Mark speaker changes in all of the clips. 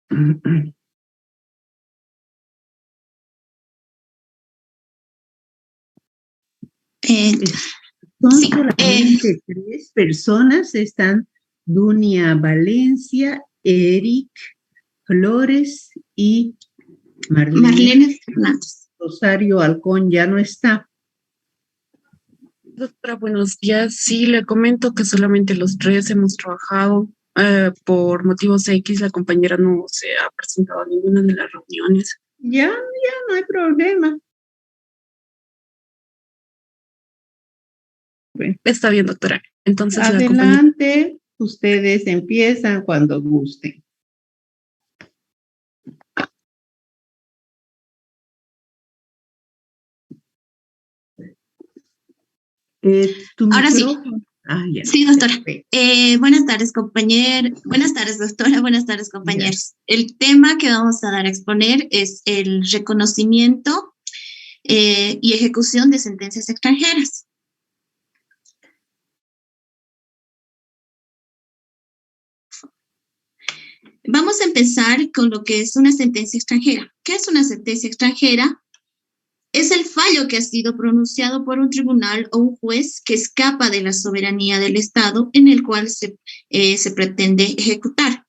Speaker 1: Son solamente 3 personas, están Dunia Valencia, Eric Flores y Marlene Fernández. Rosario Halcón ya no está.
Speaker 2: Doctora, buenos días. Sí, le comento que solamente los 3 hemos trabajado. Por motivos X, la compañera no se ha presentado a ninguna de las reuniones.
Speaker 1: Ya no hay problema.
Speaker 2: Bueno, está bien, doctora. Entonces,
Speaker 1: adelante, ustedes empiezan cuando gusten.
Speaker 3: Ahora sí. Sí, doctora. Buenas tardes, compañeros. Buenas tardes, doctora. Buenas tardes, compañeros. El tema que vamos a dar a exponer es el reconocimiento y ejecución de sentencias extranjeras. Vamos a empezar con lo que es una sentencia extranjera. ¿Qué es una sentencia extranjera? Es el fallo que ha sido pronunciado por un tribunal o un juez que escapa de la soberanía del Estado en el cual se pretende ejecutar.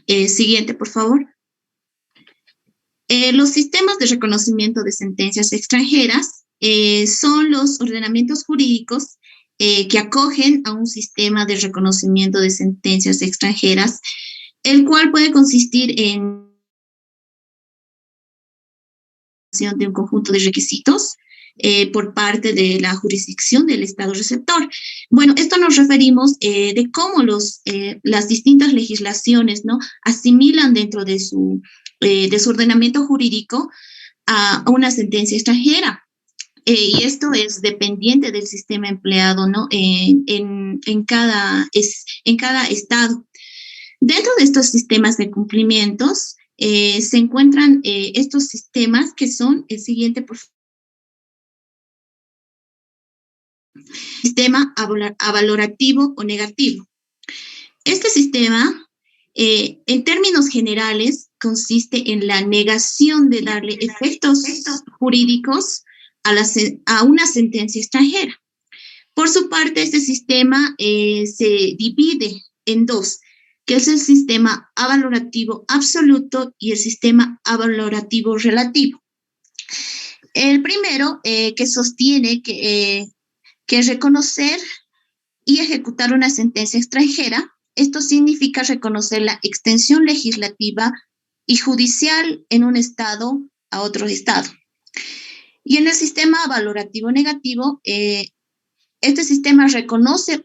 Speaker 3: Siguiente, por favor. Los sistemas de reconocimiento de sentencias extranjeras son los ordenamientos jurídicos que acogen a un sistema de reconocimiento de sentencias extranjeras, el cual puede consistir en de un conjunto de requisitos por parte de la jurisdicción del Estado receptor. Bueno, esto nos referimos de cómo las distintas legislaciones, ¿no?, asimilan dentro de su ordenamiento jurídico a una sentencia extranjera. Y esto es dependiente del sistema empleado, ¿no?, en cada estado. Dentro de estos sistemas de cumplimientos, se encuentran estos sistemas que son el siguiente, por favor. Sistema avalorativo o negativo. Este sistema, en términos generales, consiste en la negación de darle efectos jurídicos a una sentencia extranjera. Por su parte, este sistema se divide en 2, que es el sistema avalorativo absoluto y el sistema avalorativo relativo. El primero, que sostiene que reconocer y ejecutar una sentencia extranjera, esto significa reconocer la extensión legislativa y judicial en un estado a otro estado. Y en el sistema avalorativo negativo, este sistema reconoce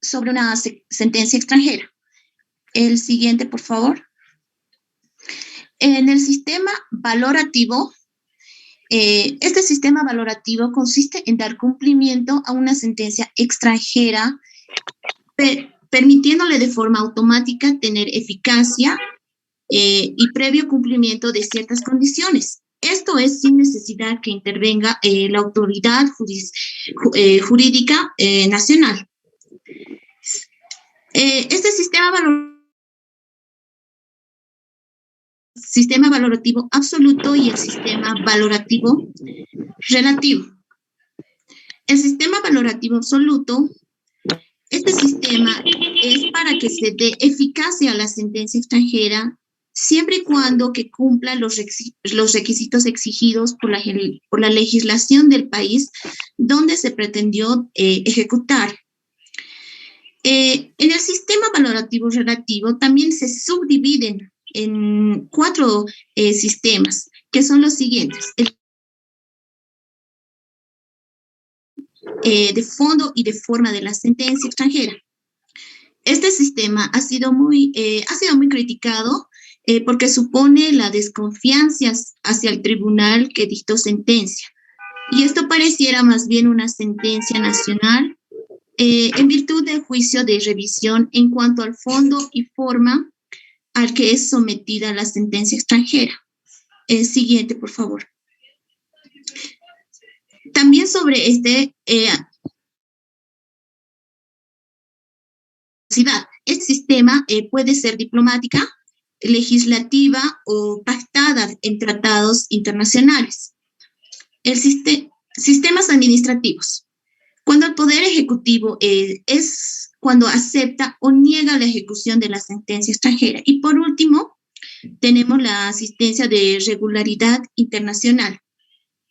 Speaker 3: sobre una sentencia extranjera. El siguiente, por favor. En el sistema valorativo, este sistema valorativo consiste en dar cumplimiento a una sentencia extranjera, permitiéndole de forma automática tener eficacia y previo cumplimiento de ciertas condiciones. Esto es sin necesidad que intervenga la autoridad jurídica nacional. Este sistema valorativo absoluto y el sistema valorativo relativo. El sistema valorativo absoluto, este sistema es para que se dé eficacia a la sentencia extranjera siempre y cuando que cumpla los requisitos exigidos por la legislación del país donde se pretendió ejecutar. En el sistema valorativo relativo también se subdividen en 4 sistemas, que son los siguientes. De fondo y de forma de la sentencia extranjera. Este sistema ha sido muy criticado porque supone la desconfianza hacia el tribunal que dictó sentencia. Y esto pareciera más bien una sentencia nacional en virtud del juicio de revisión en cuanto al fondo y forma al que es sometida la sentencia extranjera. El siguiente, por favor. También sobre Este sistema puede ser diplomática, legislativa o pactada en tratados internacionales. Sistemas administrativos. Cuando el Poder Ejecutivo es cuando acepta o niega la ejecución de la sentencia extranjera. Y por último, tenemos la asistencia de regularidad internacional.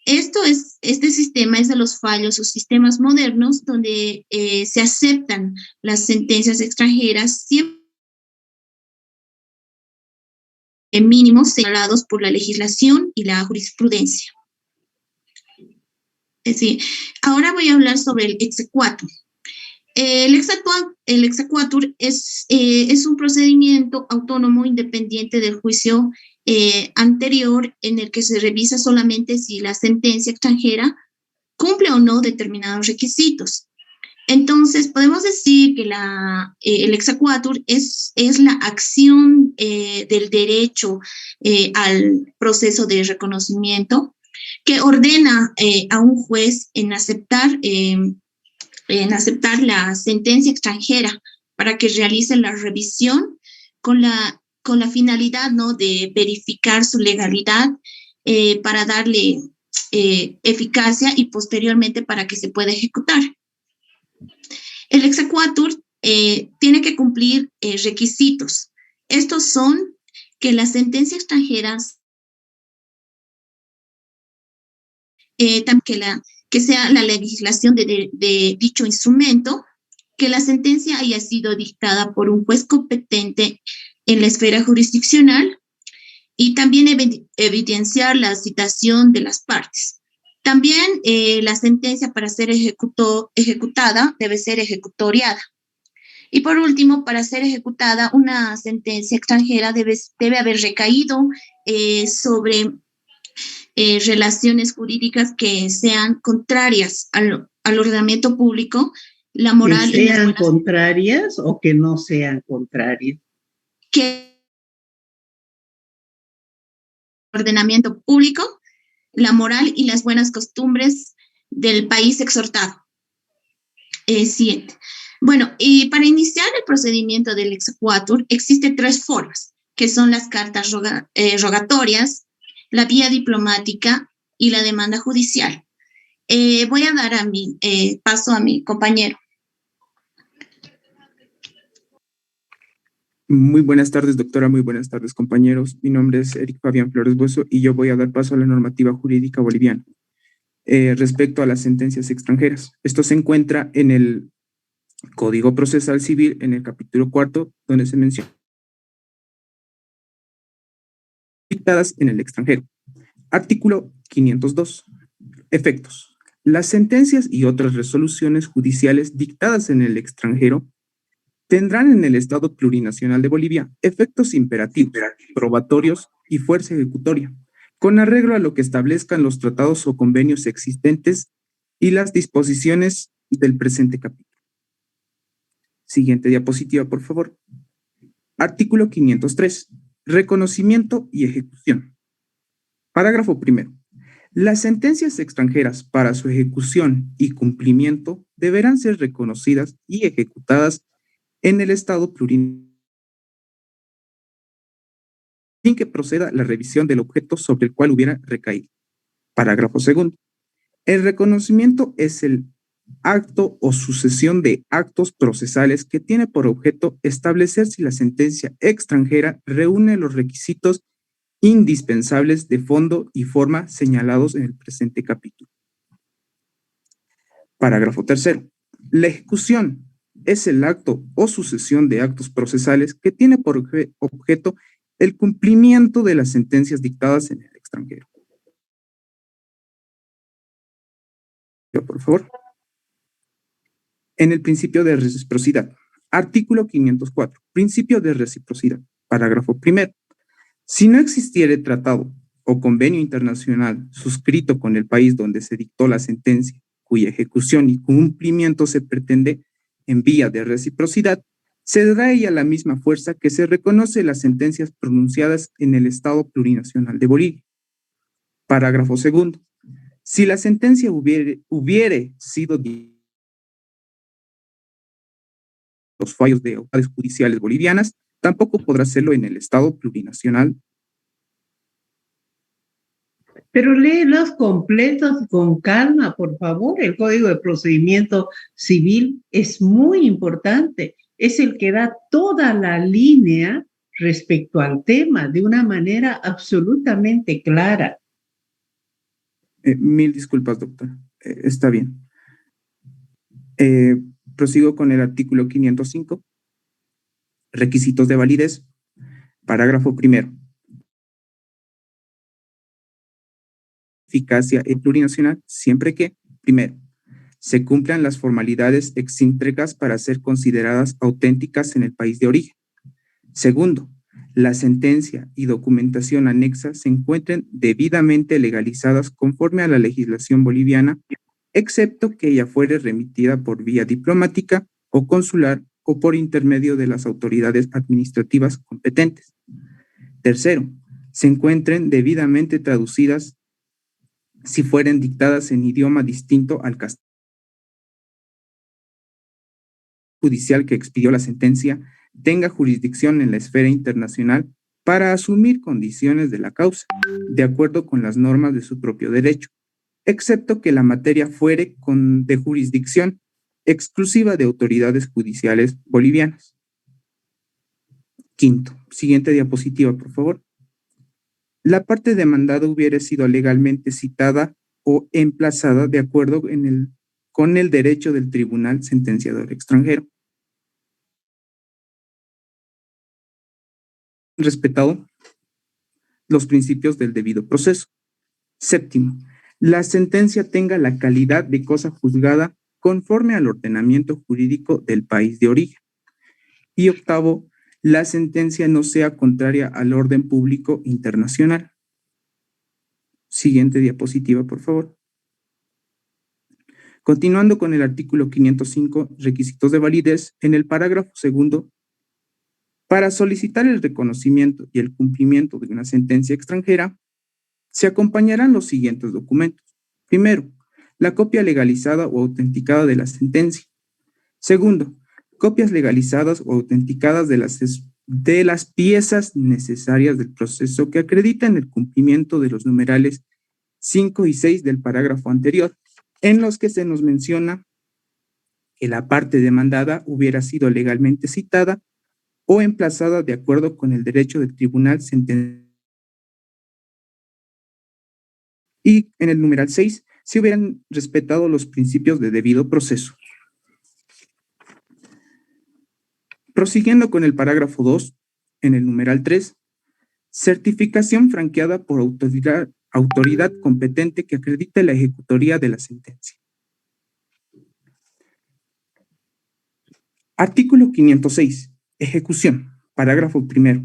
Speaker 3: Este sistema es de los fallos o sistemas modernos donde se aceptan las sentencias extranjeras siempre en mínimos señalados por la legislación y la jurisprudencia. Es decir, ahora voy a hablar sobre el exequatur. El exequatur es un procedimiento autónomo independiente del juicio anterior en el que se revisa solamente si la sentencia extranjera cumple o no determinados requisitos. Entonces, podemos decir que el exequatur es la acción del derecho al proceso de reconocimiento que ordena a un juez en aceptar la sentencia extranjera para que realice la revisión con la finalidad, ¿no?, de verificar su legalidad para darle eficacia y posteriormente para que se pueda ejecutar. El exequatur tiene que cumplir requisitos. Estos son que la sentencia extranjera que sea la legislación de dicho instrumento, que la sentencia haya sido dictada por un juez competente en la esfera jurisdiccional y también evidenciar la citación de las partes. También la sentencia para ser ejecutada debe ser ejecutoriada. Y por último, para ser ejecutada, una sentencia extranjera debe haber recaído sobre relaciones jurídicas que sean contrarias al ordenamiento público, la moral
Speaker 1: ¿Que sean contrarias o que no sean contrarias?
Speaker 3: Que el ordenamiento público, la moral y las buenas costumbres del país exhortado. Siguiente. Bueno, y para iniciar el procedimiento del exequatur existen 3 formas, que son las cartas rogatorias, la vía diplomática y la demanda judicial. Voy a dar paso a mi compañero.
Speaker 4: Muy buenas tardes, doctora. Muy buenas tardes, compañeros. Mi nombre es Eric Fabián Flores Bueso y yo voy a dar paso a la normativa jurídica boliviana respecto a las sentencias extranjeras. Esto se encuentra en el Código Procesal Civil, en el capítulo 4, donde se menciona dictadas en el extranjero. Artículo 502. Efectos. Las sentencias y otras resoluciones judiciales dictadas en el extranjero tendrán en el Estado plurinacional de Bolivia efectos imperativos, probatorios y fuerza ejecutoria, con arreglo a lo que establezcan los tratados o convenios existentes y las disposiciones del presente capítulo. Siguiente diapositiva, por favor. Artículo 503. Reconocimiento y ejecución. Parágrafo primero. Las sentencias extranjeras para su ejecución y cumplimiento deberán ser reconocidas y ejecutadas en el Estado plurinacional sin que proceda la revisión del objeto sobre el cual hubiera recaído. Parágrafo segundo. El reconocimiento es el acto o sucesión de actos procesales que tiene por objeto establecer si la sentencia extranjera reúne los requisitos indispensables de fondo y forma señalados en el presente capítulo. Parágrafo tercero. La ejecución es el acto o sucesión de actos procesales que tiene por objeto el cumplimiento de las sentencias dictadas en el extranjero. Por favor. En el principio de reciprocidad. Artículo 504. Principio de reciprocidad. Parágrafo primero. Si no existiere tratado o convenio internacional suscrito con el país donde se dictó la sentencia, cuya ejecución y cumplimiento se pretende en vía de reciprocidad, se dará a ella la misma fuerza que se reconoce las sentencias pronunciadas en el Estado plurinacional de Bolivia. Parágrafo segundo. Si la sentencia hubiere sido los fallos de autoridades judiciales bolivianas, tampoco podrá hacerlo en el Estado plurinacional.
Speaker 1: Pero léelos completos con calma, por favor. El Código de Procedimiento Civil es muy importante. Es el que da toda la línea respecto al tema de una manera absolutamente clara.
Speaker 4: Mil disculpas, doctor. Está bien. Prosigo con el artículo 505. Requisitos de validez. Parágrafo primero. Eficacia plurinacional siempre que, primero, se cumplan las formalidades exíntrecas para ser consideradas auténticas en el país de origen. Segundo, la sentencia y documentación anexa se encuentren debidamente legalizadas conforme a la legislación boliviana, excepto que ella fuere remitida por vía diplomática o consular o por intermedio de las autoridades administrativas competentes. Tercero, se encuentren debidamente traducidas si fueren dictadas en idioma distinto al castellano judicial que expidió la sentencia tenga jurisdicción en la esfera internacional para asumir condiciones de la causa, de acuerdo con las normas de su propio derecho, excepto que la materia fuere de jurisdicción exclusiva de autoridades judiciales bolivianas. Quinto, siguiente diapositiva, por favor. La parte demandada hubiera sido legalmente citada o emplazada de acuerdo con el derecho del tribunal sentenciador extranjero. Respetado los principios del debido proceso. Séptimo, la sentencia tenga la calidad de cosa juzgada conforme al ordenamiento jurídico del país de origen. Y octavo, la sentencia no sea contraria al orden público internacional. Siguiente diapositiva, por favor. Continuando con el artículo 505, requisitos de validez, en el parágrafo segundo, para solicitar el reconocimiento y el cumplimiento de una sentencia extranjera, se acompañarán los siguientes documentos. Primero, la copia legalizada o autenticada de la sentencia. Segundo, copias legalizadas o autenticadas de las piezas necesarias del proceso que acreditan el cumplimiento de los numerales 5 y 6 del parágrafo anterior, en los que se nos menciona que la parte demandada hubiera sido legalmente citada o emplazada de acuerdo con el derecho del tribunal sentenciado. Y en el numeral 6 se hubieran respetado los principios de debido proceso. Prosiguiendo con el parágrafo 2, en el numeral 3, certificación franqueada por autoridad competente que acredite la ejecutoría de la sentencia. Artículo 506. Ejecución. Parágrafo primero.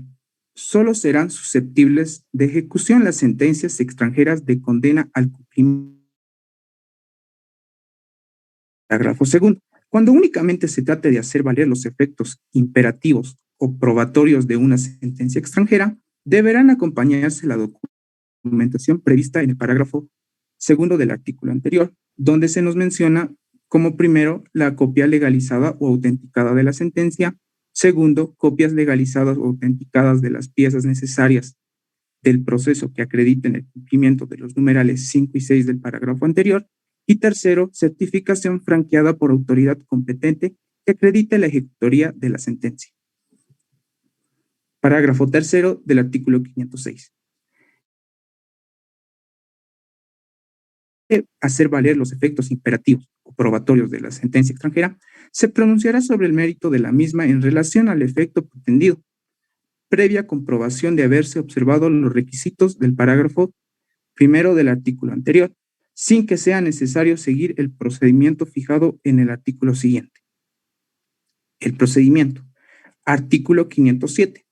Speaker 4: Solo serán susceptibles de ejecución las sentencias extranjeras de condena al cumplimiento. Parágrafo segundo. Cuando únicamente se trate de hacer valer los efectos imperativos o probatorios de una sentencia extranjera, deberán acompañarse la documentación prevista en el parágrafo segundo del artículo anterior, donde se nos menciona como primero la copia legalizada o autenticada de la sentencia, segundo, copias legalizadas o autenticadas de las piezas necesarias del proceso que acrediten el cumplimiento de los numerales 5 y 6 del parágrafo anterior, y tercero, certificación franqueada por autoridad competente que acredite la ejecutoría de la sentencia. Parágrafo tercero del artículo 506. Hacer valer los efectos imperativos o probatorios de la sentencia extranjera, se pronunciará sobre el mérito de la misma en relación al efecto pretendido, previa comprobación de haberse observado los requisitos del parágrafo primero del artículo anterior, sin que sea necesario seguir el procedimiento fijado en el artículo siguiente. El procedimiento. Artículo 507.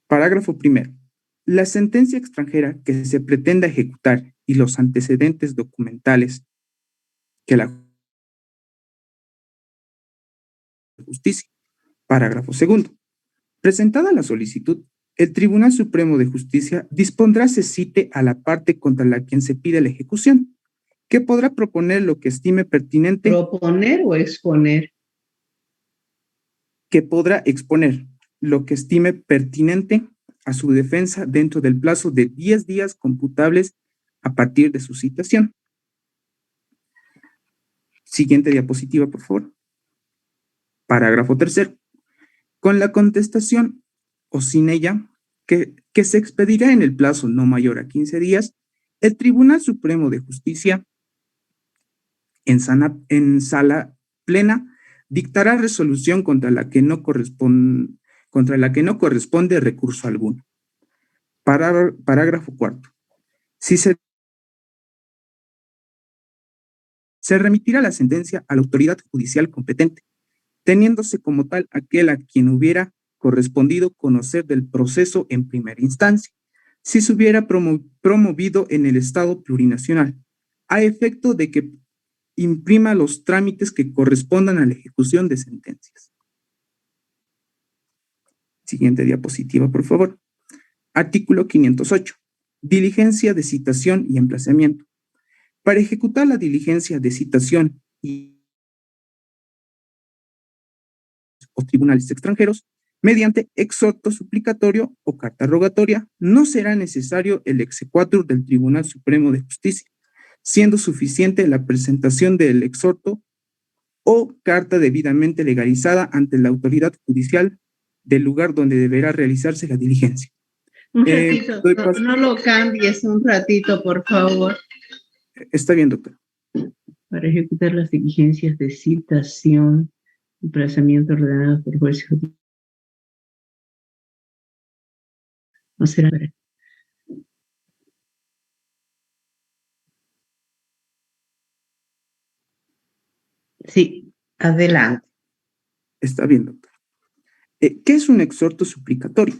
Speaker 4: Parágrafo primero. La sentencia extranjera que se pretenda ejecutar y los antecedentes documentales que la justicia. Parágrafo segundo. Presentada la solicitud, el Tribunal Supremo de Justicia dispondrá se cite a la parte contra la quien se pide la ejecución, que podrá proponer lo que estime pertinente.
Speaker 1: ¿Proponer o exponer?
Speaker 4: que podrá exponer lo que estime pertinente a su defensa dentro del plazo de 10 días computables a partir de su citación. Siguiente diapositiva, por favor. Parágrafo tercero. Con la contestación o sin ella, que se expedirá en el plazo no mayor a 15 días, el Tribunal Supremo de Justicia, en sala plena, dictará resolución contra la que no corresponde recurso alguno. Parágrafo cuarto. Si se remitirá la sentencia a la autoridad judicial competente, teniéndose como tal aquel a quien hubiera correspondido conocer del proceso en primera instancia, si se hubiera promovido en el Estado plurinacional, a efecto de que imprima los trámites que correspondan a la ejecución de sentencias. Siguiente diapositiva, por favor. Artículo 508. Diligencia de citación y emplazamiento. Para ejecutar la diligencia de citación o tribunales extranjeros, mediante exhorto suplicatorio o carta rogatoria, no será necesario el exequatur del Tribunal Supremo de Justicia, siendo suficiente la presentación del exhorto o carta debidamente legalizada ante la autoridad judicial del lugar donde deberá realizarse la diligencia.
Speaker 1: Un ratito, no lo cambies un ratito, por favor.
Speaker 4: Está bien, doctor.
Speaker 1: Para ejecutar las diligencias de citación, emplazamiento ordenado por juez judicial. No será. Sí, adelante.
Speaker 4: Está bien, doctor. ¿Qué es un exhorto suplicatorio?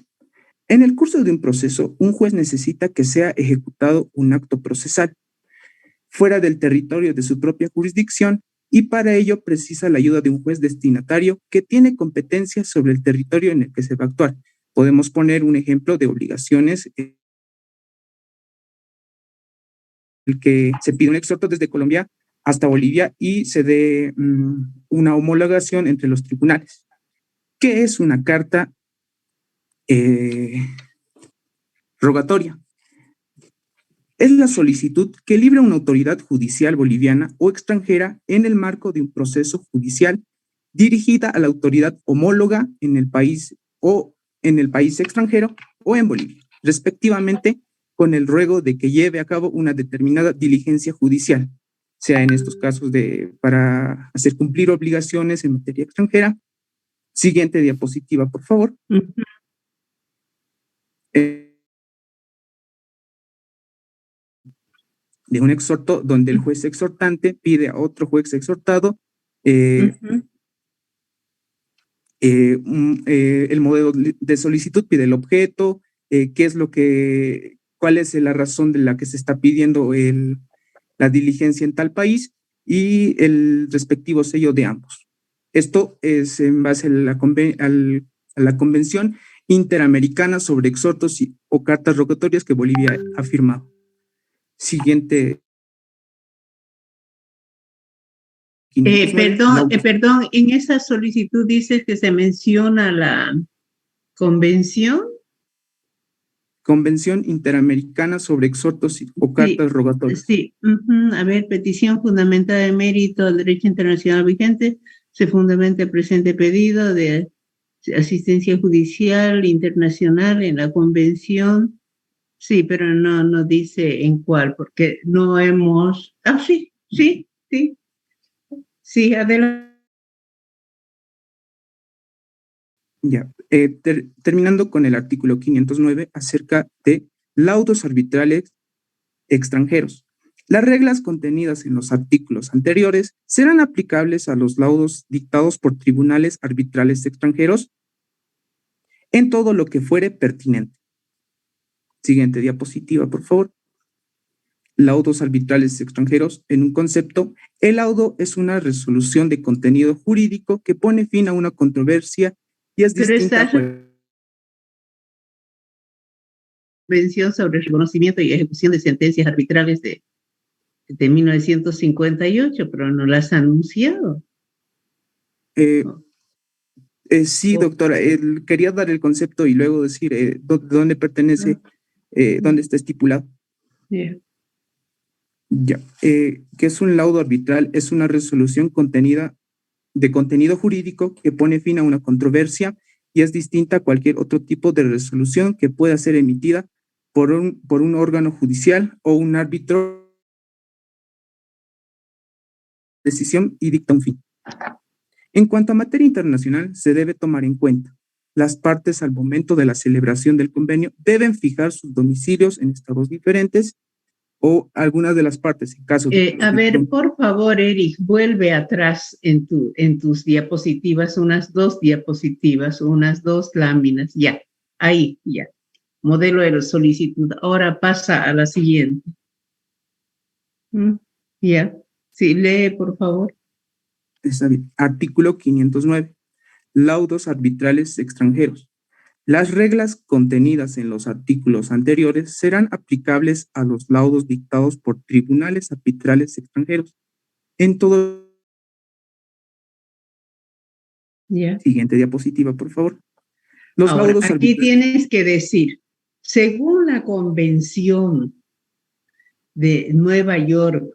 Speaker 4: En el curso de un proceso, un juez necesita que sea ejecutado un acto procesal fuera del territorio de su propia jurisdicción y para ello precisa la ayuda de un juez destinatario que tiene competencia sobre el territorio en el que se va a actuar. Podemos poner un ejemplo de obligaciones, el que se pide un exhorto desde Colombia hasta Bolivia y se dé una homologación entre los tribunales. ¿Qué es una carta rogatoria? Es la solicitud que libra una autoridad judicial boliviana o extranjera en el marco de un proceso judicial dirigida a la autoridad homóloga en el país o en el país extranjero o en Bolivia, respectivamente, con el ruego de que lleve a cabo una determinada diligencia judicial, sea en estos casos para hacer cumplir obligaciones en materia extranjera. Siguiente diapositiva, por favor. De un exhorto donde el juez exhortante pide a otro juez exhortado el modelo de solicitud, pide el objeto, cuál es la razón de la que se está pidiendo la diligencia en tal país y el respectivo sello de ambos. Esto es en base a la Convención Interamericana sobre Exhortos o Cartas Rogatorias que Bolivia ha firmado. Siguiente.
Speaker 1: Perdón, en esa solicitud dice que se menciona la convención.
Speaker 4: Convención Interamericana sobre Exhortos o Cartas Rogatorias.
Speaker 1: Sí, a ver, petición fundamentada en mérito al derecho internacional vigente, se fundamenta el presente pedido de asistencia judicial internacional en la convención. Sí, pero no dice en cuál, porque no hemos... Sí, adelante.
Speaker 4: Ya, terminando con el artículo 509 acerca de laudos arbitrales extranjeros. Las reglas contenidas en los artículos anteriores serán aplicables a los laudos dictados por tribunales arbitrales extranjeros en todo lo que fuere pertinente. Siguiente diapositiva, por favor. Laudos arbitrales extranjeros. En un concepto, el laudo es una resolución de contenido jurídico que pone fin a una controversia y es distinta a
Speaker 1: Convención sobre el reconocimiento y ejecución de sentencias arbitrales de 1958, pero no las ha anunciado.
Speaker 4: Sí,
Speaker 1: O-
Speaker 4: doctora, quería dar el concepto y luego decir dónde pertenece, dónde está estipulado.
Speaker 1: yeah.
Speaker 4: Ya, que es un laudo arbitral, es una resolución contenida de contenido jurídico que pone fin a una controversia y es distinta a cualquier otro tipo de resolución que pueda ser emitida por un órgano judicial o un árbitro de decisión y dicta un fin. En cuanto a materia internacional, se debe tomar en cuenta las partes al momento de la celebración del convenio deben fijar sus domicilios en estados diferentes o algunas de las partes, en caso de que
Speaker 1: A ver, por favor, Eric, vuelve atrás en tus diapositivas, unas 2 diapositivas, unas 2 láminas, ya, ahí, ya. Modelo de la solicitud. Ahora pasa a la siguiente. Ya, sí, lee, por favor.
Speaker 4: Está bien. Artículo 509. Laudos arbitrales extranjeros. Las reglas contenidas en los artículos anteriores serán aplicables a los laudos dictados por tribunales arbitrales extranjeros. En todo.
Speaker 1: Ya.
Speaker 4: Siguiente diapositiva, por favor. Los
Speaker 1: Ahora,
Speaker 4: laudos
Speaker 1: aquí
Speaker 4: arbitrales.
Speaker 1: tienes que decir, según la Convención de Nueva York,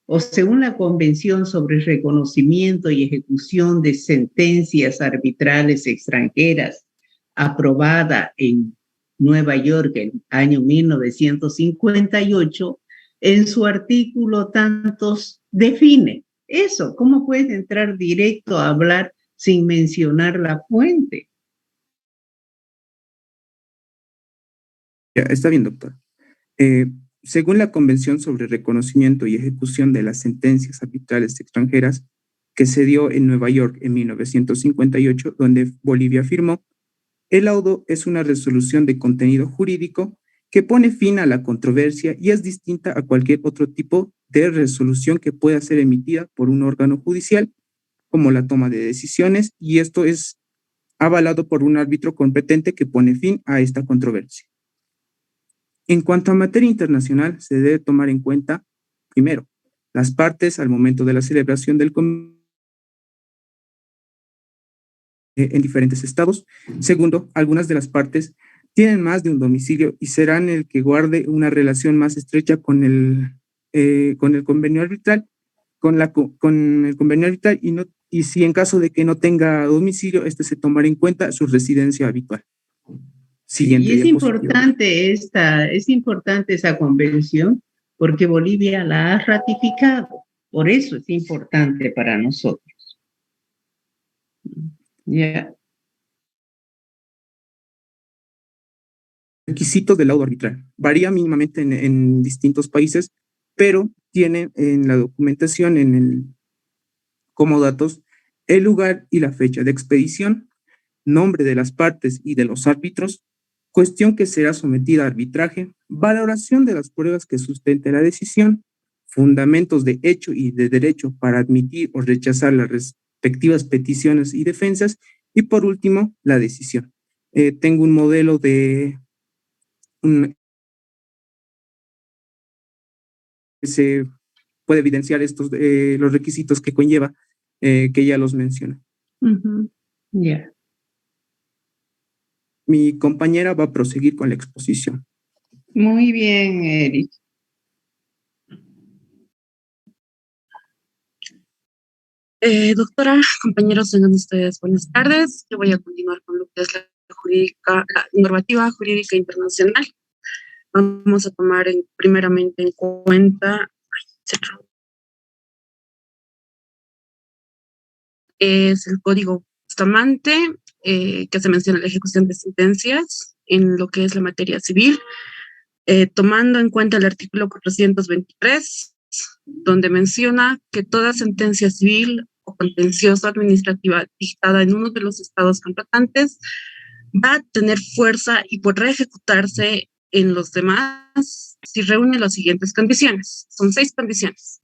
Speaker 1: o según la Convención sobre el Reconocimiento y Ejecución de Sentencias Arbitrales Extranjeras, aprobada en Nueva York en el año 1958, en su artículo tantos define eso. ¿Cómo puedes entrar directo a hablar sin mencionar la fuente?
Speaker 4: Ya, está bien, doctor. Según la Convención sobre Reconocimiento y Ejecución de las Sentencias Arbitrales Extranjeras, que se dio en Nueva York en 1958, donde Bolivia firmó, el laudo es una resolución de contenido jurídico que pone fin a la controversia y es distinta a cualquier otro tipo de resolución que pueda ser emitida por un órgano judicial, como la toma de decisiones, y esto es avalado por un árbitro competente que pone fin a esta controversia. En cuanto a materia internacional, se debe tomar en cuenta, primero, las partes al momento de la celebración del convenio en diferentes estados. Segundo, algunas de las partes tienen más de un domicilio y serán el que guarde una relación más estrecha con el convenio arbitral, con el convenio arbitral y si en caso de que no tenga domicilio, este se tomará en cuenta su residencia habitual.
Speaker 1: Y
Speaker 4: Siguiente diapositiva.
Speaker 1: es importante esa convención porque Bolivia la ha ratificado. Por eso es importante para nosotros. Ya.
Speaker 4: Requisitos del laudo arbitral. Varía mínimamente en distintos países, pero tiene en la documentación, como datos, el lugar y la fecha de expedición, nombre de las partes y de los árbitros, cuestión que será sometida a arbitraje, valoración de las pruebas que sustente la decisión, fundamentos de hecho y de derecho para admitir o rechazar las respectivas peticiones y defensas, y por último, la decisión. Tengo un modelo de que se puede evidenciar los requisitos que conlleva, que ya los menciona.
Speaker 1: Ya.
Speaker 4: Mi compañera va a proseguir con la exposición.
Speaker 1: Muy bien, Eric.
Speaker 2: Doctora, compañeros, tengan ustedes buenas tardes. Yo voy a continuar con lo que es la normativa jurídica internacional. Vamos a tomar primeramente en cuenta es el Código Bustamante, que se menciona la ejecución de sentencias en lo que es la materia civil, tomando en cuenta el artículo 423, donde menciona que toda sentencia civil o contenciosa administrativa dictada en uno de los estados contratantes va a tener fuerza y podrá ejecutarse en los demás si reúne las siguientes condiciones. Son 6 condiciones.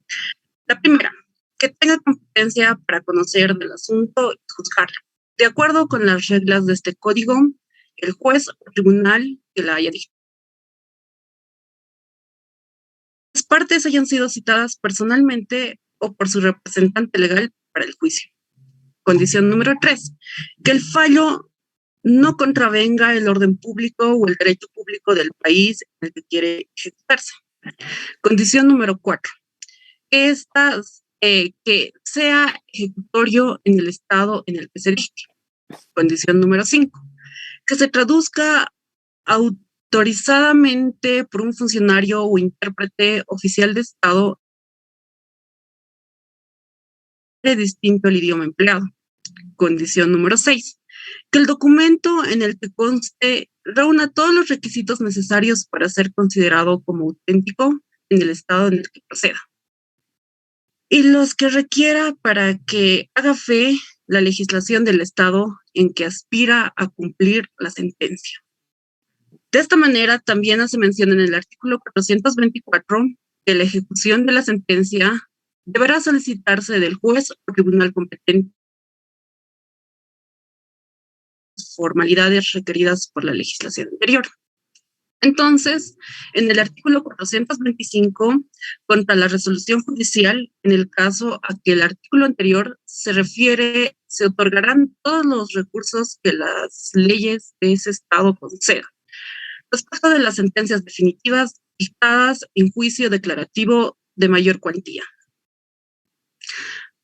Speaker 2: La primera, que tenga competencia para conocer del asunto y juzgarlo. De acuerdo con las reglas de este código, el juez o tribunal que la haya dictado. Las partes hayan sido citadas personalmente o por su representante legal para el juicio. Condición número 3, que el fallo no contravenga el orden público o el derecho público del país en el que quiere ejecutarse. Condición número 4, que sea ejecutorio en el estado en el que se dicte. Condición número 5, que se traduzca autorizadamente por un funcionario o intérprete oficial de estado distinto al idioma empleado. Condición número 6, que el documento en el que conste reúna todos los requisitos necesarios para ser considerado como auténtico en el estado en el que proceda, y los que requiera para que haga fe la legislación del estado en que aspira a cumplir la sentencia. De esta manera, también hace mención en el artículo 424 que la ejecución de la sentencia deberá solicitarse del juez o tribunal competente formalidades requeridas por la legislación anterior. Entonces, en el artículo 425, contra la resolución judicial, en el caso a que el artículo anterior se refiere, se otorgarán todos los recursos que las leyes de ese estado concedan, respecto de las sentencias definitivas dictadas en juicio declarativo de mayor cuantía.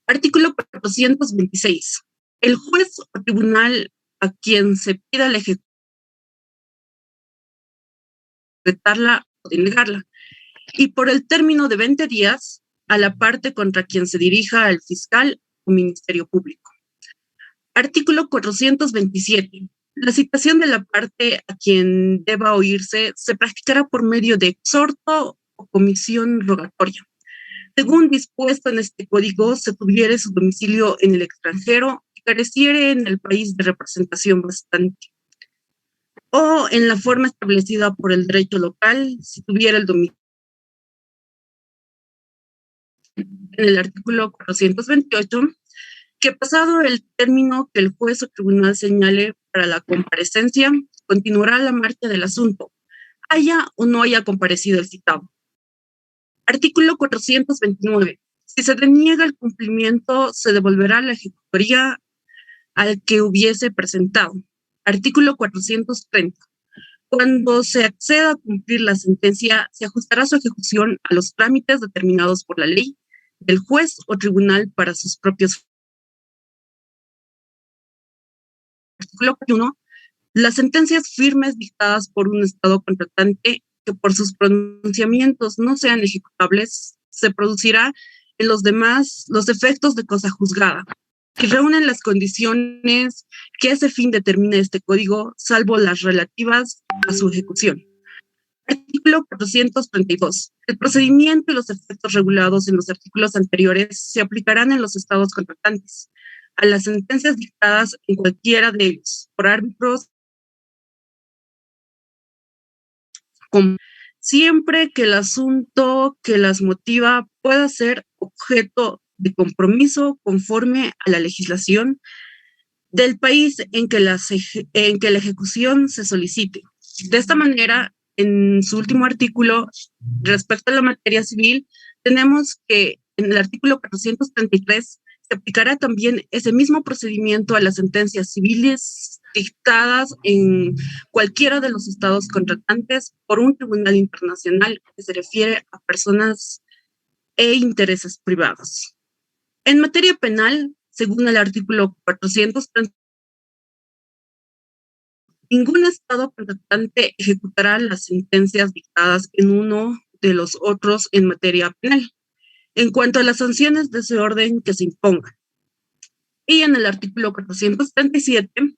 Speaker 2: Artículo 426. El juez o tribunal a quien se pida la ejecución decretarla o denegarla, y por el término de 20 días a la parte contra quien se dirija el fiscal o ministerio público. Artículo 427. La citación de la parte a quien deba oírse se practicará por medio de exhorto o comisión rogatoria. Según dispuesto en este código, se tuviere su domicilio en el extranjero y careciere en el país de representación bastante, o en la forma establecida por el derecho local, si tuviera el domicilio. En el artículo 428, que pasado el término que el juez o tribunal señale para la comparecencia, continuará la marcha del asunto, haya o no haya comparecido el citado. Artículo 429. Si se deniega el cumplimiento, se devolverá la ejecutoria al que hubiese presentado. Artículo 430. Cuando se acceda a cumplir la sentencia, se ajustará su ejecución a los trámites determinados por la ley del juez o tribunal para sus propios. Artículo 1. Las sentencias firmes dictadas por un estado contratante que por sus pronunciamientos no sean ejecutables, se producirá en los demás los efectos de cosa juzgada, que reúnen las condiciones que a ese fin determina este código, salvo las relativas a su ejecución. Artículo 432. El procedimiento y los efectos regulados en los artículos anteriores se aplicarán en los estados contratantes a las sentencias dictadas en cualquiera de ellos, por árbitros, siempre que el asunto que las motiva pueda ser objeto de compromiso conforme a la legislación del país en que la ejecución se solicite. De esta manera, en su último artículo, respecto a la materia civil, tenemos que en el artículo 433 se aplicará también ese mismo procedimiento a las sentencias civiles dictadas en cualquiera de los estados contratantes por un tribunal internacional que se refiere a personas e intereses privados. En materia penal, según el artículo 430, ningún estado contratante ejecutará las sentencias dictadas en uno de los otros en materia penal, en cuanto a las sanciones de ese orden que se impongan. Y en el artículo 437,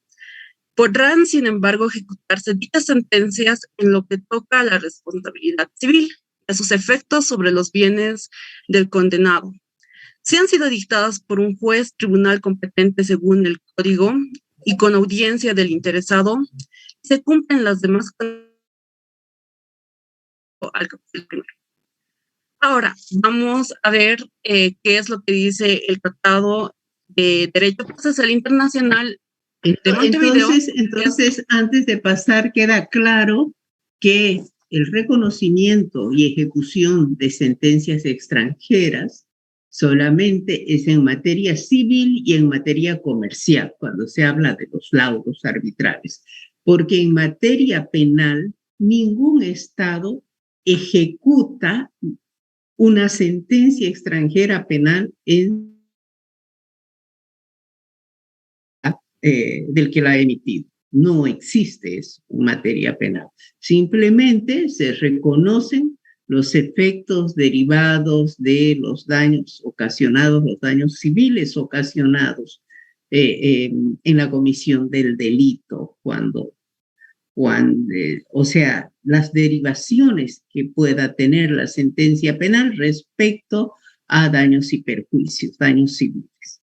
Speaker 2: podrán, sin embargo, ejecutarse dichas sentencias en lo que toca a la responsabilidad civil, a sus efectos sobre los bienes del condenado. Si han sido dictadas por un juez, tribunal competente según el código y con audiencia del interesado, se cumplen las demás al capítulo primero. Ahora, vamos a ver qué es lo que dice el Tratado de Derecho Procesal Internacional de Montevideo.
Speaker 1: Entonces, antes de pasar, queda claro que el reconocimiento y ejecución de sentencias extranjeras Solamente es en materia civil y en materia comercial, cuando se habla de los laudos arbitrales, porque en materia penal ningún Estado ejecuta una sentencia extranjera penal del que la ha emitido. No existe eso en materia penal. Simplemente se reconocen los efectos derivados de los daños ocasionados, los daños civiles ocasionados en la comisión del delito, o sea, las derivaciones que pueda tener la sentencia penal respecto a daños y perjuicios, daños civiles.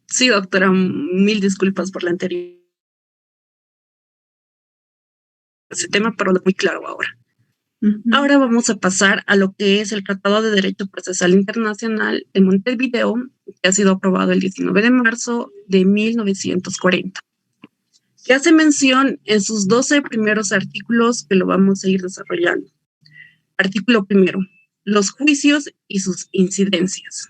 Speaker 2: Sí, doctora, mil disculpas por la anterior. Ese tema, pero muy claro ahora. Ahora vamos a pasar a lo que es el Tratado de Derecho Procesal Internacional de Montevideo, que ha sido aprobado el 19 de marzo de 1940, que hace mención en sus 12 primeros artículos que lo vamos a ir desarrollando. Artículo primero, los juicios y sus incidencias.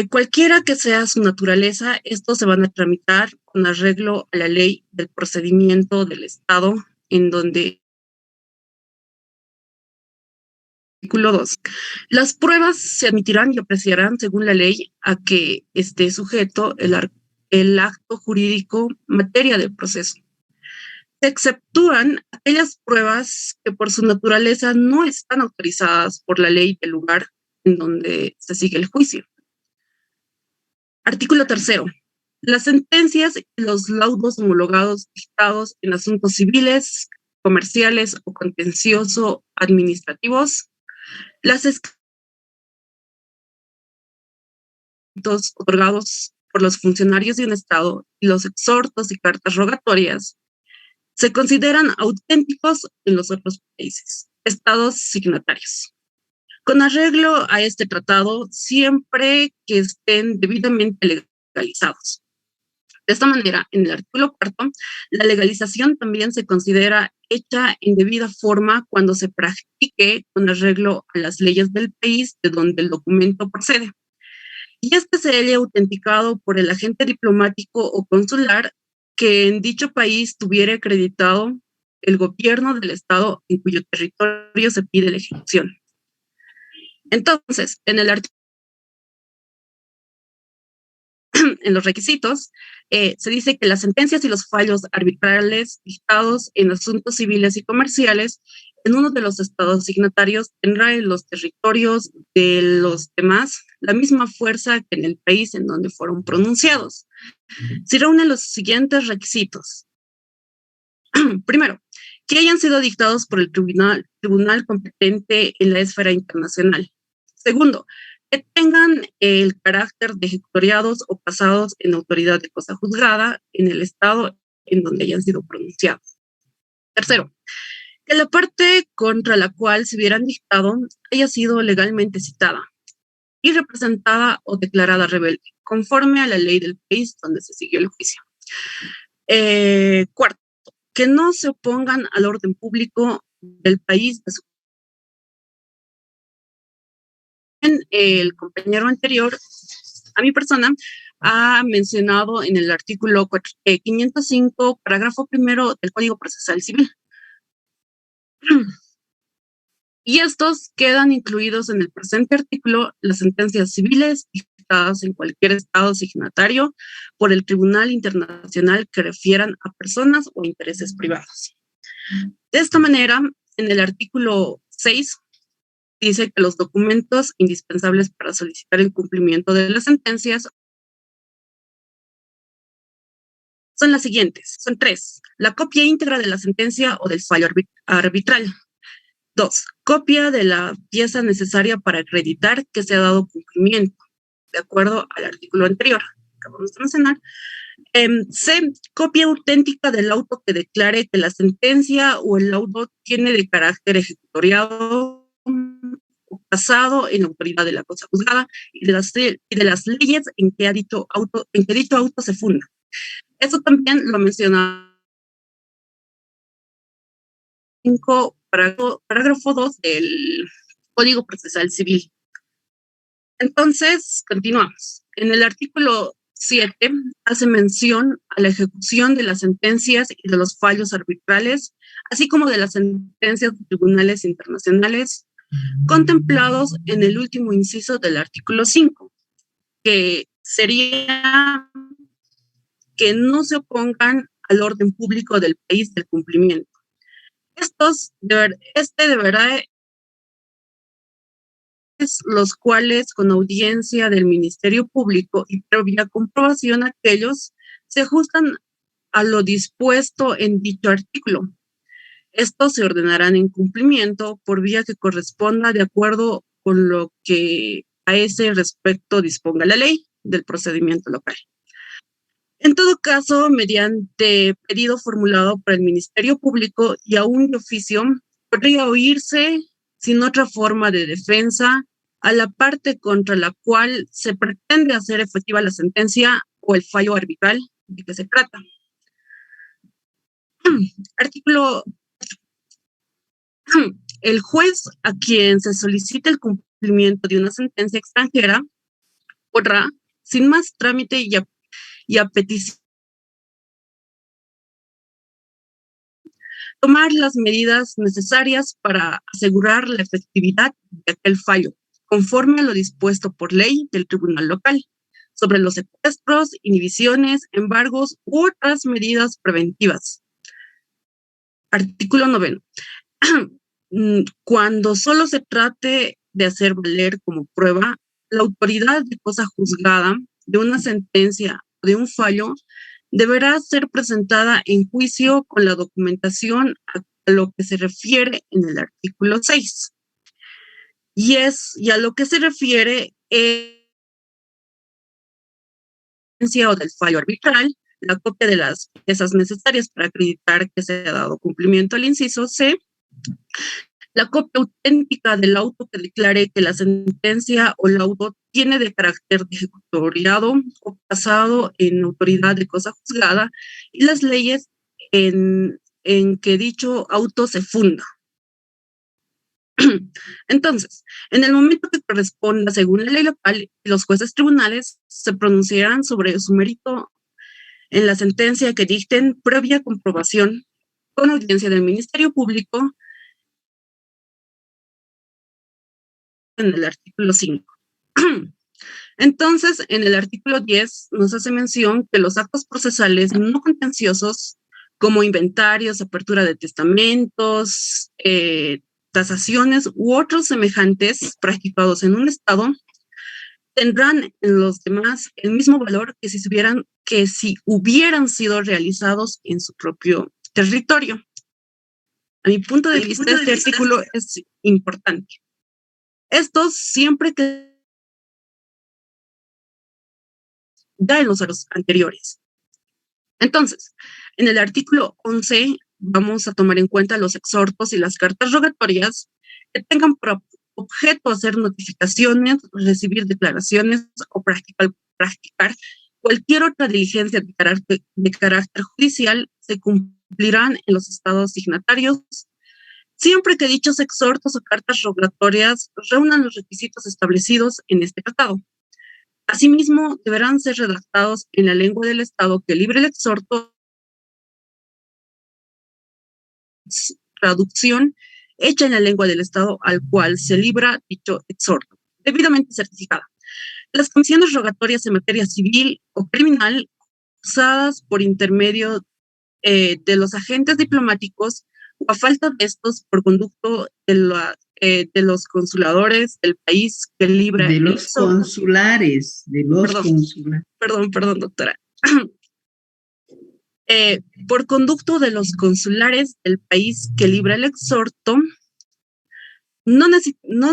Speaker 2: Cualquiera que sea su naturaleza, estos se van a tramitar con arreglo a la ley del procedimiento del Estado, en donde artículo 2. Las pruebas se admitirán y apreciarán según la ley a que esté sujeto el acto jurídico materia del proceso. Se exceptúan aquellas pruebas que por su naturaleza no están autorizadas por la ley del lugar en donde se sigue el juicio. Artículo 3. Las sentencias y los laudos homologados dictados en asuntos civiles, comerciales o contencioso administrativos, las escritos otorgados por los funcionarios de un Estado y los exhortos y cartas rogatorias se consideran auténticos en los otros países, Estados signatarios. Con arreglo a este tratado, siempre que estén debidamente legalizados. De esta manera, en el artículo 4, la legalización también se considera hecha en debida forma cuando se practique con arreglo a las leyes del país de donde el documento procede. Y este se haya autenticado por el agente diplomático o consular que en dicho país tuviera acreditado el gobierno del Estado en cuyo territorio se pide la ejecución. Entonces, en los requisitos, se dice que las sentencias y los fallos arbitrales dictados en asuntos civiles y comerciales en uno de los estados signatarios tendrá en los territorios de los demás la misma fuerza que en el país en donde fueron pronunciados. Se reúnen los siguientes requisitos. Primero, que hayan sido dictados por el tribunal competente en la esfera internacional. Segundo, que tengan el carácter de ejecutoriados o pasados en autoridad de cosa juzgada en el estado en donde hayan sido pronunciados. Tercero, que la parte contra la cual se hubieran dictado haya sido legalmente citada y representada o declarada rebelde, conforme a la ley del país donde se siguió el juicio. Cuarto, que no se opongan al orden público del país de su. El compañero anterior, a mi persona, ha mencionado en el artículo 505, parágrafo primero del Código Procesal Civil. Y estos quedan incluidos en el presente artículo las sentencias civiles dictadas en cualquier estado signatario por el Tribunal Internacional que refieran a personas o intereses privados. De esta manera, en el artículo 6, dice que los documentos indispensables para solicitar el cumplimiento de las sentencias son las siguientes. Son 3. La copia íntegra de la sentencia o del fallo arbitral. 2. Copia de la pieza necesaria para acreditar que se ha dado cumplimiento, de acuerdo al artículo anterior que acabamos de mencionar. C. Copia auténtica del auto que declare que la sentencia o el laudo tiene de carácter ejecutoriado o basado en la autoridad de la cosa juzgada y de las leyes en que dicho auto se funda. Eso también lo menciona 5, parágrafo 2 del Código Procesal Civil. Entonces, continuamos. En el artículo 7 hace mención a la ejecución de las sentencias y de los fallos arbitrales, así como de las sentencias de tribunales internacionales contemplados en el último inciso del artículo 5, que sería que no se opongan al orden público del país del cumplimiento. Deberá los cuales con audiencia del Ministerio Público y previa comprobación aquellos se ajustan a lo dispuesto en dicho artículo. Estos se ordenarán en cumplimiento por vía que corresponda de acuerdo con lo que a ese respecto disponga la ley del procedimiento local. En todo caso, mediante pedido formulado por el Ministerio Público y aún de oficio, podría oírse sin otra forma de defensa a la parte contra la cual se pretende hacer efectiva la sentencia o el fallo arbitral de que se trata. Artículo. El juez a quien se solicite el cumplimiento de una sentencia extranjera podrá, sin más trámite y a petición, tomar las medidas necesarias para asegurar la efectividad de aquel fallo, conforme a lo dispuesto por ley del tribunal local, sobre los secuestros, inhibiciones, embargos u otras medidas preventivas. Artículo 9. Cuando solo se trate de hacer valer como prueba la autoridad de cosa juzgada de una sentencia o de un fallo, deberá ser presentada en juicio con la documentación a lo que se refiere en el artículo 6. Y a lo que se refiere o del fallo arbitral, la copia de las piezas necesarias para acreditar que se ha dado cumplimiento al inciso C, la copia auténtica del auto que declare que la sentencia o el auto tiene de carácter de ejecutoriado o pasado en autoridad de cosa juzgada y las leyes en que dicho auto se funda. Entonces, en el momento que corresponda según la ley local, los jueces tribunales se pronunciarán sobre su mérito en la sentencia que dicten previa comprobación con audiencia del Ministerio Público en el artículo 5. Entonces, en el artículo 10 nos hace mención que los actos procesales no contenciosos, como inventarios, apertura de testamentos, tasaciones u otros semejantes practicados en un estado, tendrán en los demás el mismo valor que si hubieran sido realizados en su propio territorio. A mi punto de vista, este artículo es importante. Esto siempre que da en los años anteriores. Entonces, en el artículo 11 vamos a tomar en cuenta los exhortos y las cartas rogatorias que tengan por objeto hacer notificaciones, recibir declaraciones o practicar cualquier otra diligencia de carácter judicial, se cumplirán en los estados signatarios, siempre que dichos exhortos o cartas rogatorias reúnan los requisitos establecidos en este tratado. Asimismo, deberán ser redactados en la lengua del estado que libre el exhorto, traducción hecha en la lengua del estado al cual se libra dicho exhorto, debidamente certificada. Las comisiones rogatorias en materia civil o criminal usadas por intermedio de los agentes diplomáticos o a falta de estos por conducto de los consuladores del país que libra
Speaker 1: de los consulares, perdón,
Speaker 2: doctora. Por conducto de los consulares del país que libra el exhorto, no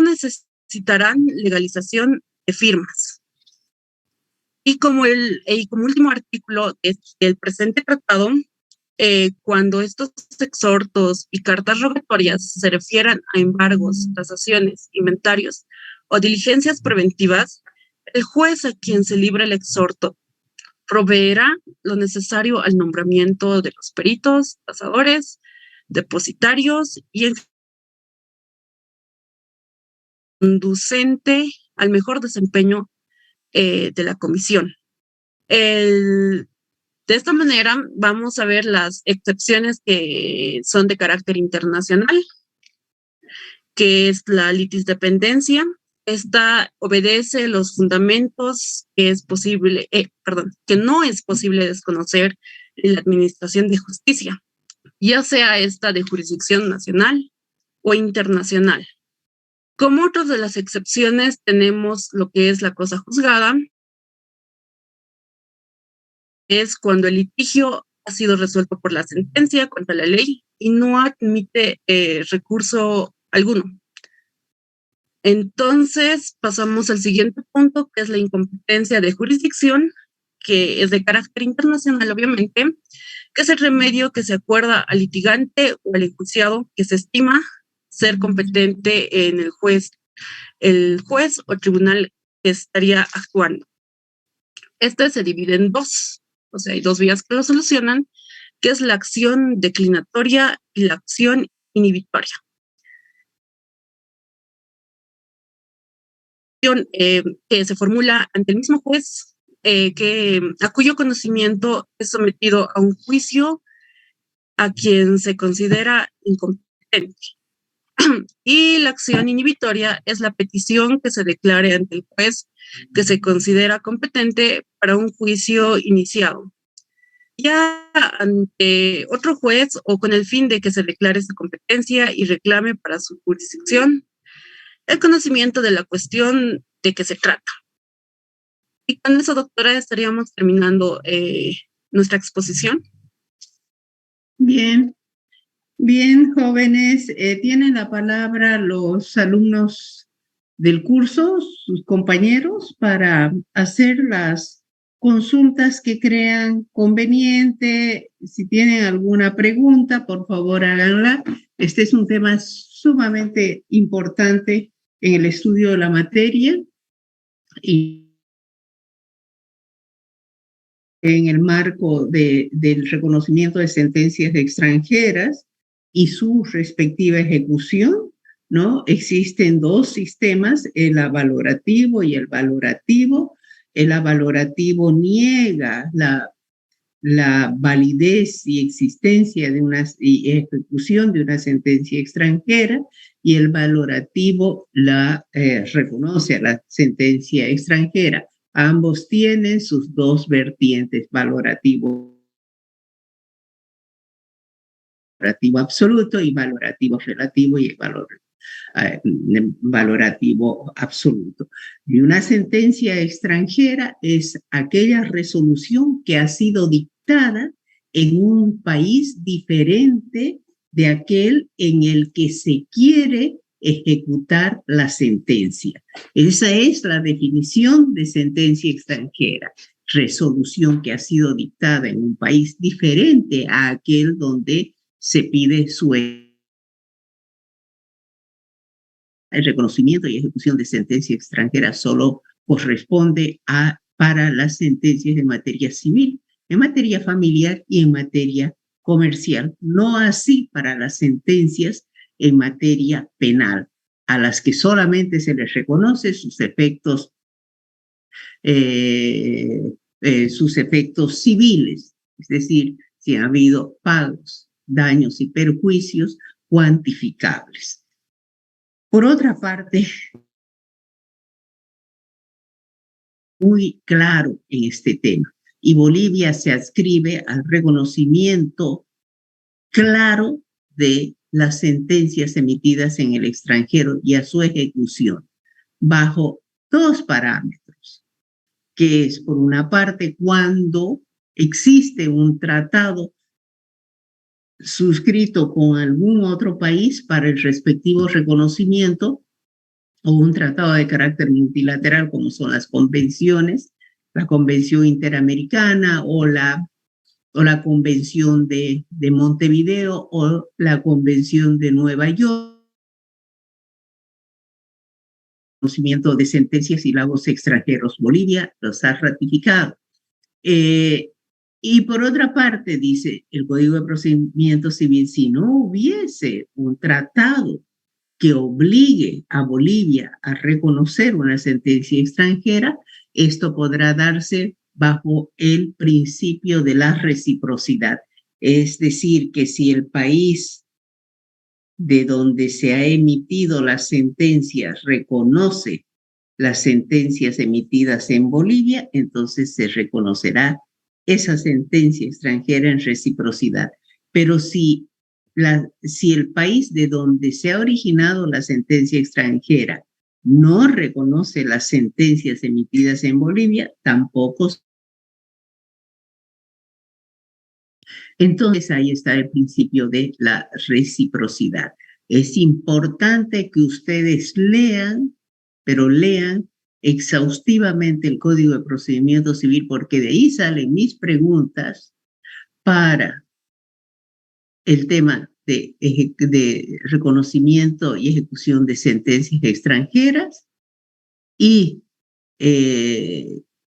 Speaker 2: necesitarán legalización de firmas. Y como último artículo del presente tratado, cuando estos exhortos y cartas rogatorias se refieran a embargos, tasaciones, inventarios o diligencias preventivas, el juez a quien se libra el exhorto proveerá lo necesario al nombramiento de los peritos, tasadores, depositarios y el conducente al mejor desempeño de la comisión. De esta manera vamos a ver las excepciones que son de carácter internacional, que es la litisdependencia. Esta obedece los fundamentos que que no es posible desconocer en la administración de justicia, ya sea esta de jurisdicción nacional o internacional. Como otras de las excepciones tenemos lo que es la cosa juzgada, es cuando el litigio ha sido resuelto por la sentencia contra la ley y no admite recurso alguno. Entonces, pasamos al siguiente punto, que es la incompetencia de jurisdicción, que es de carácter internacional, obviamente, que es el remedio que se acuerda al litigante o al enjuiciado que se estima ser competente en el juez o tribunal que estaría actuando. Este se divide en dos, o sea, hay dos vías que lo solucionan, que es la acción declinatoria y la acción inhibitoria. Que se formula ante el mismo juez a cuyo conocimiento es sometido a un juicio a quien se considera incompetente. Y la acción inhibitoria es la petición que se declare ante el juez que se considera competente para un juicio iniciado, ya ante otro juez o con el fin de que se declare su competencia y reclame para su jurisdicción el conocimiento de la cuestión de que se trata. Y con eso, doctora, estaríamos terminando nuestra exposición.
Speaker 1: Bien, jóvenes, tienen la palabra los alumnos del curso, sus compañeros, para hacer las consultas que crean conveniente. Si tienen alguna pregunta, por favor, háganla. Este es un tema sumamente importante en el estudio de la materia y en el marco del reconocimiento de sentencias extranjeras y su respectiva ejecución, ¿no? Existen dos sistemas, el avalorativo y el valorativo. El avalorativo niega la validez y existencia y ejecución de una sentencia extranjera, y el valorativo reconoce a la sentencia extranjera. Ambos tienen sus dos vertientes, valorativo absoluto y valorativo relativo, y el valorativo absoluto. Y una sentencia extranjera es aquella resolución que ha sido dictada en un país diferente de aquel en el que se quiere ejecutar la sentencia. Esa es la definición de sentencia extranjera: resolución que ha sido dictada en un país diferente a aquel donde se pide el reconocimiento y ejecución de sentencia extranjera solo corresponde para las sentencias en materia civil, en materia familiar y en materia comercial, no así para las sentencias en materia penal, a las que solamente se les reconoce sus efectos civiles, es decir, si ha habido pagos, daños y perjuicios cuantificables. Por otra parte, muy claro en este tema, y Bolivia se adscribe al reconocimiento claro de las sentencias emitidas en el extranjero y a su ejecución bajo dos parámetros, que es, por una parte, cuando existe un tratado suscrito con algún otro país para el respectivo reconocimiento, o un tratado de carácter multilateral, como son las convenciones, la Convención Interamericana o la Convención de Montevideo o la Convención de Nueva York, conocimiento de sentencias y lagos extranjeros. Bolivia los ha ratificado. Y por otra parte, dice el Código de Procedimiento Civil, si no hubiese un tratado que obligue a Bolivia a reconocer una sentencia extranjera, esto podrá darse bajo el principio de la reciprocidad. Es decir, que si el país de donde se ha emitido la sentencia reconoce las sentencias emitidas en Bolivia, entonces se reconocerá esa sentencia extranjera en reciprocidad. Pero si el país de donde se ha originado la sentencia extranjera no reconoce las sentencias emitidas en Bolivia, tampoco. Entonces ahí está el principio de la reciprocidad. Es importante que ustedes lean, pero lean exhaustivamente el Código de Procedimiento Civil, porque de ahí salen mis preguntas para el tema de reconocimiento y ejecución de sentencias extranjeras y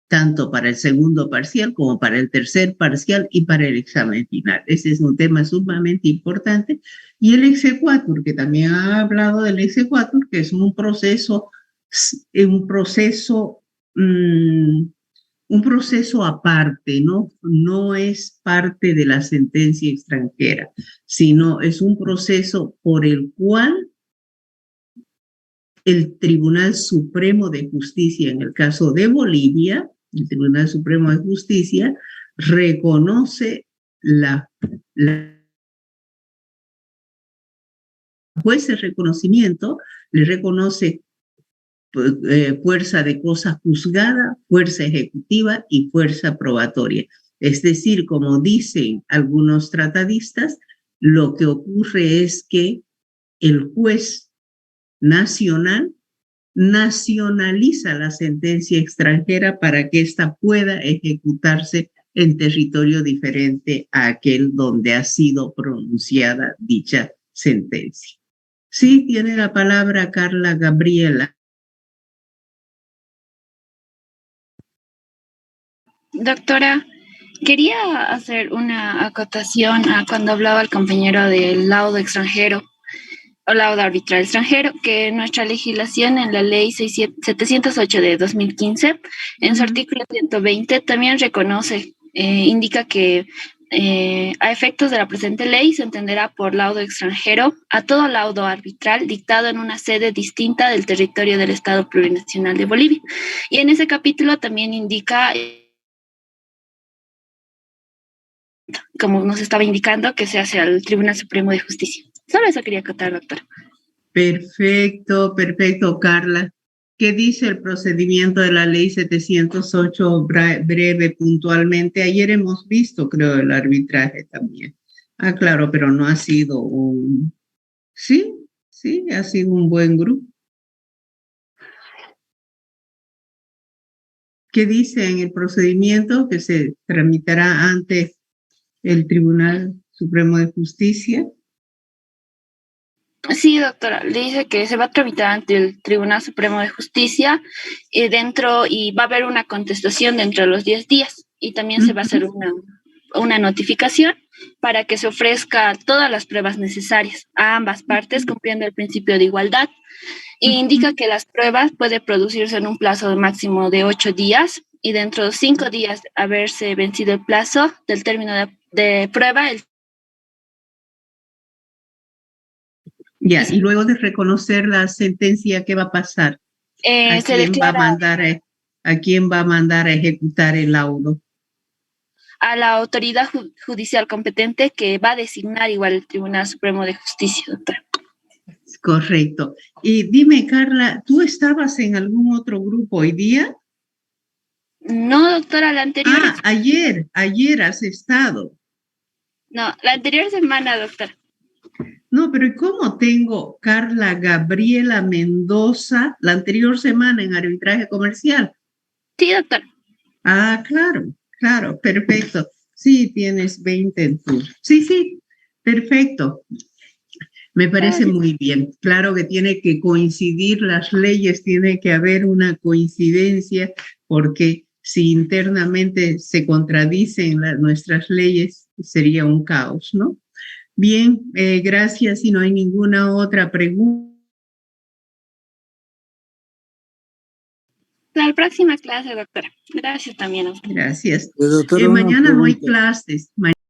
Speaker 1: tanto para el segundo parcial como para el tercer parcial y para el examen final. Ese es un tema sumamente importante. Y el exequatur, que también ha hablado del exequatur, que es un proceso aparte, ¿no? No es parte de la sentencia extranjera, sino es un proceso por el cual el Tribunal Supremo de Justicia, en el caso de Bolivia, el Tribunal Supremo de Justicia reconoce la juez de reconocimiento, le reconoce fuerza de cosa juzgada, fuerza ejecutiva y fuerza probatoria. Es decir, como dicen algunos tratadistas, lo que ocurre es que el juez nacional nacionaliza la sentencia extranjera para que ésta pueda ejecutarse en territorio diferente a aquel donde ha sido pronunciada dicha sentencia. Sí, tiene la palabra Carla Gabriela.
Speaker 5: Doctora, quería hacer una acotación a cuando hablaba el compañero del laudo extranjero o laudo arbitral extranjero, que nuestra legislación en la ley 708 de 2015, en su artículo 120, también reconoce, indica que a efectos de la presente ley se entenderá por laudo extranjero a todo laudo arbitral dictado en una sede distinta del territorio del Estado Plurinacional de Bolivia. Y en ese capítulo también indica, como nos estaba indicando, que se hace al Tribunal Supremo de Justicia. Solo eso quería contar, doctora.
Speaker 1: Perfecto, Carla. ¿Qué dice el procedimiento de la ley 708 breve puntualmente? Ayer hemos visto, creo, el arbitraje también. Ah, claro, pero no ha sido un... Sí, ha sido un buen grupo. ¿Qué dice en el procedimiento que se tramitará ante el Tribunal Supremo de Justicia?
Speaker 5: Sí, doctora, le dice que se va a tramitar ante el Tribunal Supremo de Justicia y va a haber una contestación dentro de los 10 días y también se va a hacer una notificación para que se ofrezca todas las pruebas necesarias a ambas partes cumpliendo el principio de igualdad. E indica que las pruebas pueden producirse en un plazo máximo de 8 días y dentro de 5 días haberse vencido el plazo del término de prueba.
Speaker 1: Ya, y luego de reconocer la sentencia, ¿qué va a pasar? ¿A quién va a mandar a ejecutar el laudo?
Speaker 5: A la autoridad judicial competente que va a designar igual el Tribunal Supremo de Justicia, doctora.
Speaker 1: Correcto. Y dime, Carla, ¿tú estabas en algún otro grupo hoy día?
Speaker 5: No, doctora, la anterior.
Speaker 1: Ah, ayer has estado.
Speaker 5: No, la anterior semana, doctora.
Speaker 1: No, pero ¿cómo tengo Carla Gabriela Mendoza la anterior semana en arbitraje comercial?
Speaker 5: Sí, doctora.
Speaker 1: Ah, claro, perfecto. Sí, tienes 20 en tu... Sí, perfecto. Me parece muy bien. Claro que tiene que coincidir las leyes, tiene que haber una coincidencia, porque si internamente se contradicen nuestras leyes, sería un caos, ¿no? Bien, gracias. Si no hay ninguna otra pregunta.
Speaker 5: Hasta la próxima clase, doctora. Gracias también a usted.
Speaker 1: Gracias.
Speaker 6: Doctora, una
Speaker 1: Mañana no hay
Speaker 6: pregunta.
Speaker 1: clases.